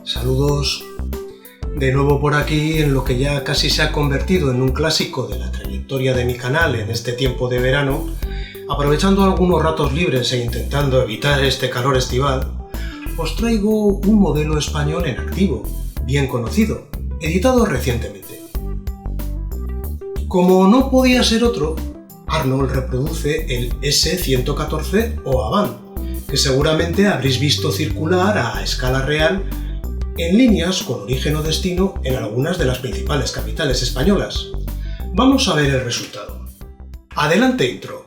Saludos de nuevo por aquí en lo que ya casi se ha convertido en un clásico de la trayectoria de mi canal en este tiempo de verano. Aprovechando algunos ratos libres e intentando evitar este calor estival, os traigo un modelo español en activo, bien conocido, editado recientemente. Como no podía ser otro, Arnold reproduce el S114 o Avant, que seguramente habréis visto circular a escala real en líneas con origen o destino en algunas de las principales capitales españolas. Vamos a ver el resultado. Adelante intro.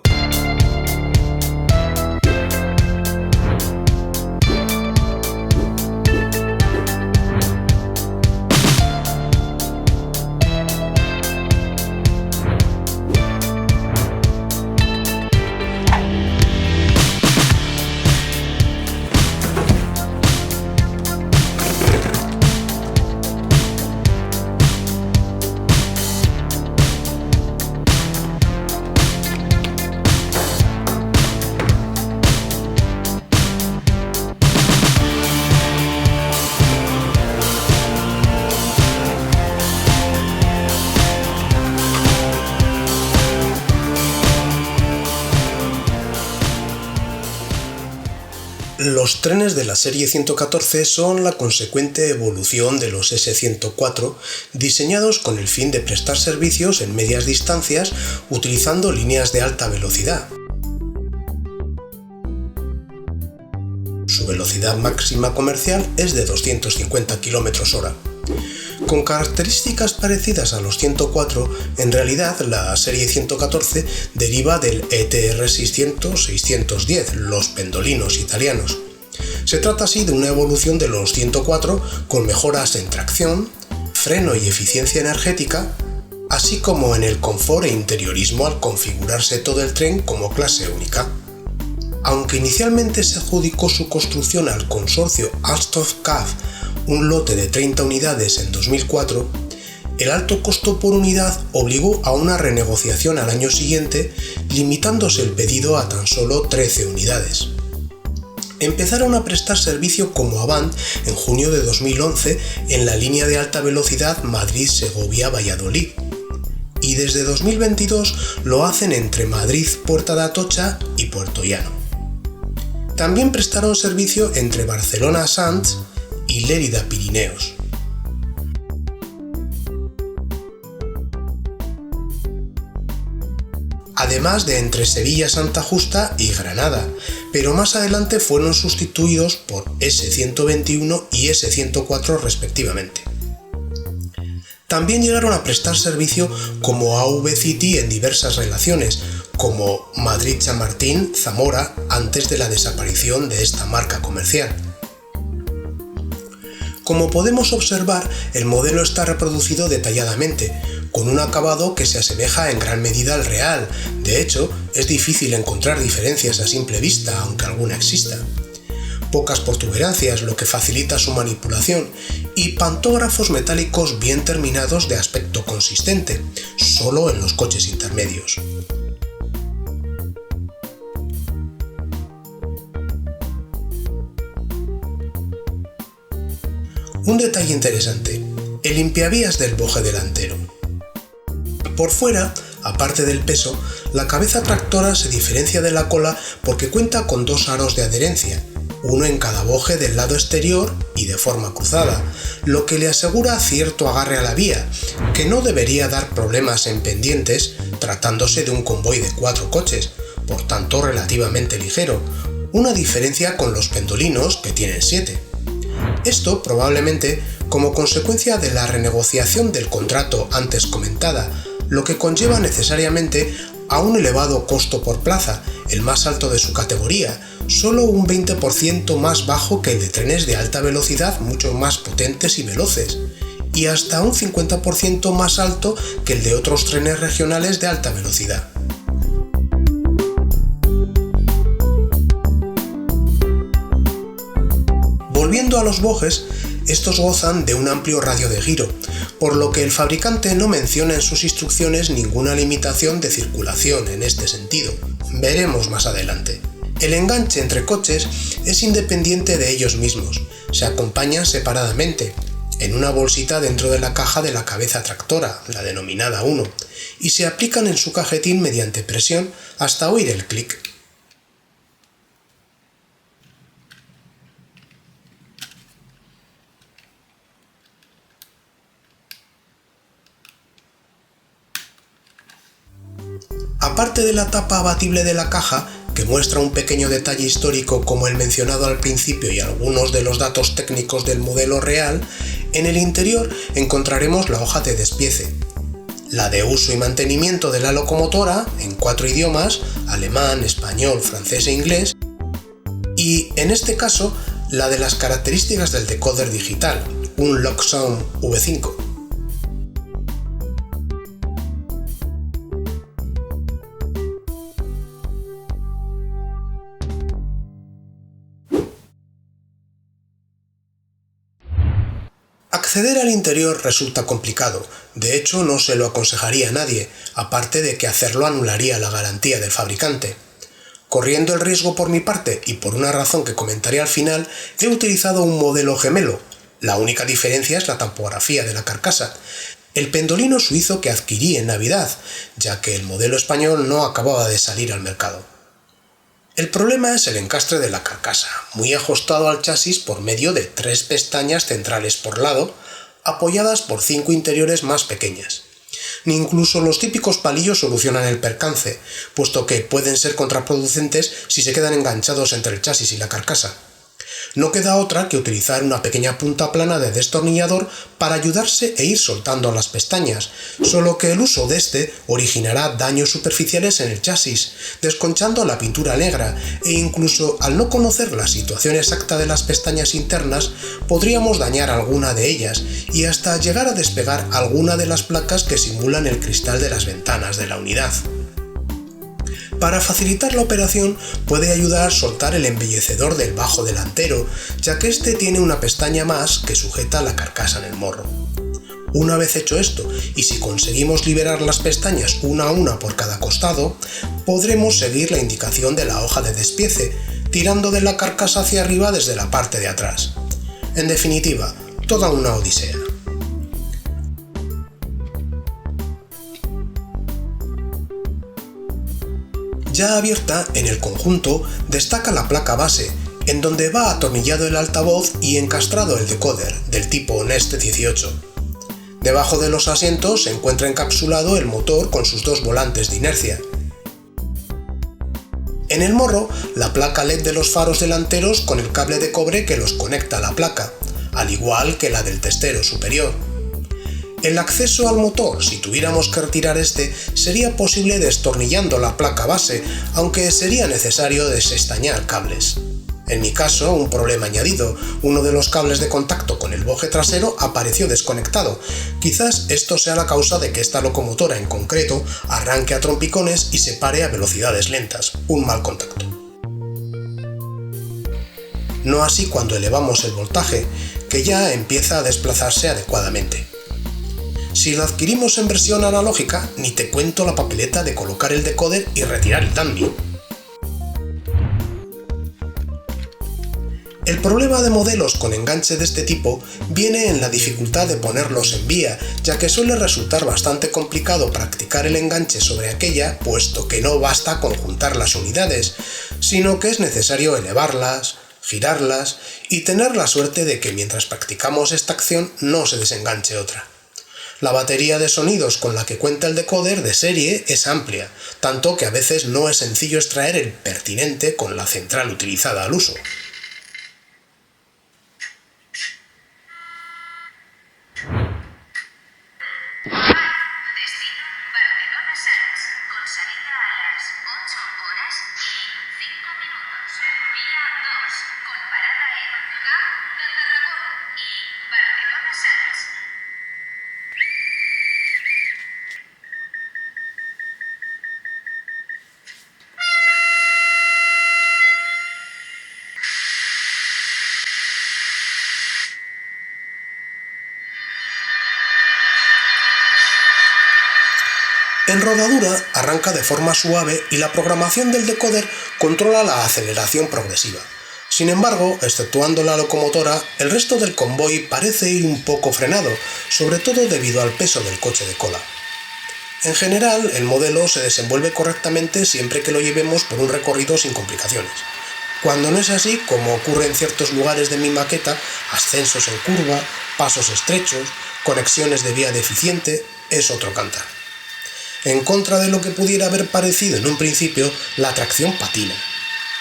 Los trenes de la serie 114 son la consecuente evolución de los S104, diseñados con el fin de prestar servicios en medias distancias utilizando líneas de alta velocidad. Su velocidad máxima comercial es de 250 km/h. Con características parecidas a los 104, en realidad la serie 114 deriva del ETR 600-610, los pendolinos italianos. Se trata así de una evolución de los 104 con mejoras en tracción, freno y eficiencia energética, así como en el confort e interiorismo al configurarse todo el tren como clase única. Aunque inicialmente se adjudicó su construcción al consorcio Alstom-CAF, un lote de 30 unidades en 2004, el alto costo por unidad obligó a una renegociación al año siguiente, limitándose el pedido a tan solo 13 unidades. Empezaron a prestar servicio como Avant en junio de 2011 en la línea de alta velocidad Madrid-Segovia-Valladolid, y desde 2022 lo hacen entre Madrid-Puerta de Atocha y Puerto Llano. También prestaron servicio entre Barcelona-Sants y Lérida-Pirineos. Además de entre Sevilla-Santa Justa y Granada, pero más adelante fueron sustituidos por S121 y S104 respectivamente. También llegaron a prestar servicio como AV City en diversas relaciones, como Madrid-Chamartín-Zamora antes de la desaparición de esta marca comercial. Como podemos observar, el modelo está reproducido detalladamente, con un acabado que se asemeja en gran medida al real. De hecho, es difícil encontrar diferencias a simple vista, aunque alguna exista. Pocas protuberancias, lo que facilita su manipulación, y pantógrafos metálicos bien terminados de aspecto consistente, solo en los coches intermedios. Un detalle interesante, el limpiavías del boje delantero. Por fuera, aparte del peso, la cabeza tractora se diferencia de la cola porque cuenta con dos aros de adherencia, uno en cada boje del lado exterior y de forma cruzada, lo que le asegura cierto agarre a la vía, que no debería dar problemas en pendientes tratándose de un convoy de 4 coches, por tanto relativamente ligero, una diferencia con los pendolinos que tienen 7. Esto probablemente como consecuencia de la renegociación del contrato antes comentada, lo que conlleva necesariamente a un elevado costo por plaza, el más alto de su categoría, solo un 20% más bajo que el de trenes de alta velocidad mucho más potentes y veloces, y hasta un 50% más alto que el de otros trenes regionales de alta velocidad. Volviendo a los bojes, estos gozan de un amplio radio de giro, por lo que el fabricante no menciona en sus instrucciones ninguna limitación de circulación en este sentido. Veremos más adelante. El enganche entre coches es independiente de ellos mismos, se acompañan separadamente, en una bolsita dentro de la caja de la cabeza tractora, la denominada 1, y se aplican en su cajetín mediante presión hasta oír el clic. Aparte de la tapa abatible de la caja, que muestra un pequeño detalle histórico como el mencionado al principio y algunos de los datos técnicos del modelo real, en el interior encontraremos la hoja de despiece, la de uso y mantenimiento de la locomotora en 4 idiomas, alemán, español, francés e inglés, y en este caso la de las características del decoder digital, un Loxone V5. Acceder al interior resulta complicado, de hecho no se lo aconsejaría a nadie, aparte de que hacerlo anularía la garantía del fabricante. Corriendo el riesgo por mi parte y por una razón que comentaré al final, he utilizado un modelo gemelo. La única diferencia es la topografía de la carcasa. El pendolino suizo que adquirí en Navidad, ya que el modelo español no acababa de salir al mercado. El problema es el encastre de la carcasa, muy ajustado al chasis por medio de 3 pestañas centrales por lado, apoyadas por 5 interiores más pequeñas. Ni incluso los típicos palillos solucionan el percance, puesto que pueden ser contraproducentes si se quedan enganchados entre el chasis y la carcasa. No queda otra que utilizar una pequeña punta plana de destornillador para ayudarse e ir soltando las pestañas, solo que el uso de este originará daños superficiales en el chasis, desconchando la pintura negra, e incluso al no conocer la situación exacta de las pestañas internas, podríamos dañar alguna de ellas y hasta llegar a despegar alguna de las placas que simulan el cristal de las ventanas de la unidad. Para facilitar la operación puede ayudar a soltar el embellecedor del bajo delantero, ya que este tiene una pestaña más que sujeta la carcasa en el morro. Una vez hecho esto, y si conseguimos liberar las pestañas una a una por cada costado, podremos seguir la indicación de la hoja de despiece, tirando de la carcasa hacia arriba desde la parte de atrás. En definitiva, toda una odisea. Ya abierta, en el conjunto, destaca la placa base, en donde va atornillado el altavoz y encastrado el decoder, del tipo Nest 18. Debajo de los asientos se encuentra encapsulado el motor con sus 2 volantes de inercia. En el morro, la placa LED de los faros delanteros con el cable de cobre que los conecta a la placa, al igual que la del testero superior. El acceso al motor, si tuviéramos que retirar este, sería posible destornillando la placa base, aunque sería necesario desestañar cables. En mi caso, un problema añadido, uno de los cables de contacto con el boje trasero apareció desconectado. Quizás esto sea la causa de que esta locomotora en concreto arranque a trompicones y se pare a velocidades lentas, un mal contacto. No así cuando elevamos el voltaje, que ya empieza a desplazarse adecuadamente. Si lo adquirimos en versión analógica, ni te cuento la papeleta de colocar el decoder y retirar el dummy. El problema de modelos con enganche de este tipo viene en la dificultad de ponerlos en vía, ya que suele resultar bastante complicado practicar el enganche sobre aquella, puesto que no basta con juntar las unidades, sino que es necesario elevarlas, girarlas y tener la suerte de que mientras practicamos esta acción no se desenganche otra. La batería de sonidos con la que cuenta el decoder de serie es amplia, tanto que a veces no es sencillo extraer el pertinente con la central utilizada al uso. En rodadura arranca de forma suave y la programación del decoder controla la aceleración progresiva. Sin embargo, exceptuando la locomotora, el resto del convoy parece ir un poco frenado, sobre todo debido al peso del coche de cola. En general, el modelo se desenvuelve correctamente siempre que lo llevemos por un recorrido sin complicaciones. Cuando no es así, como ocurre en ciertos lugares de mi maqueta, ascensos en curva, pasos estrechos, conexiones de vía deficiente, es otro cantar. En contra de lo que pudiera haber parecido en un principio, la tracción patina.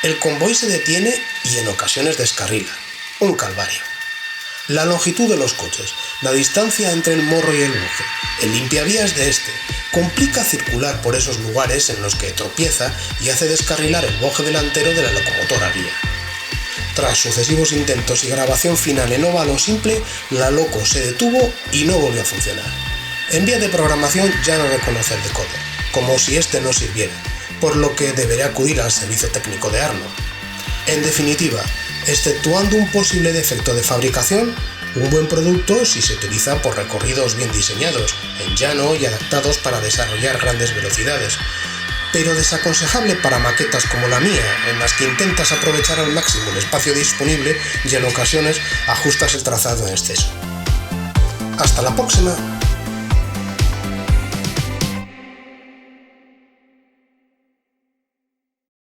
El convoy se detiene y en ocasiones descarrila. Un calvario. La longitud de los coches, la distancia entre el morro y el boje, el limpiavías de este, complica circular por esos lugares en los que tropieza y hace descarrilar el boje delantero de la locomotora guía. Tras sucesivos intentos y grabación final en óvalo simple, la loco se detuvo y no volvió a funcionar. En vía de programación ya no reconoce el decoder, como si este no sirviera, por lo que deberá acudir al servicio técnico de Arnold. En definitiva, exceptuando un posible defecto de fabricación, un buen producto si se utiliza por recorridos bien diseñados, en llano y adaptados para desarrollar grandes velocidades, pero desaconsejable para maquetas como la mía, en las que intentas aprovechar al máximo el espacio disponible y en ocasiones ajustas el trazado en exceso. Hasta la próxima.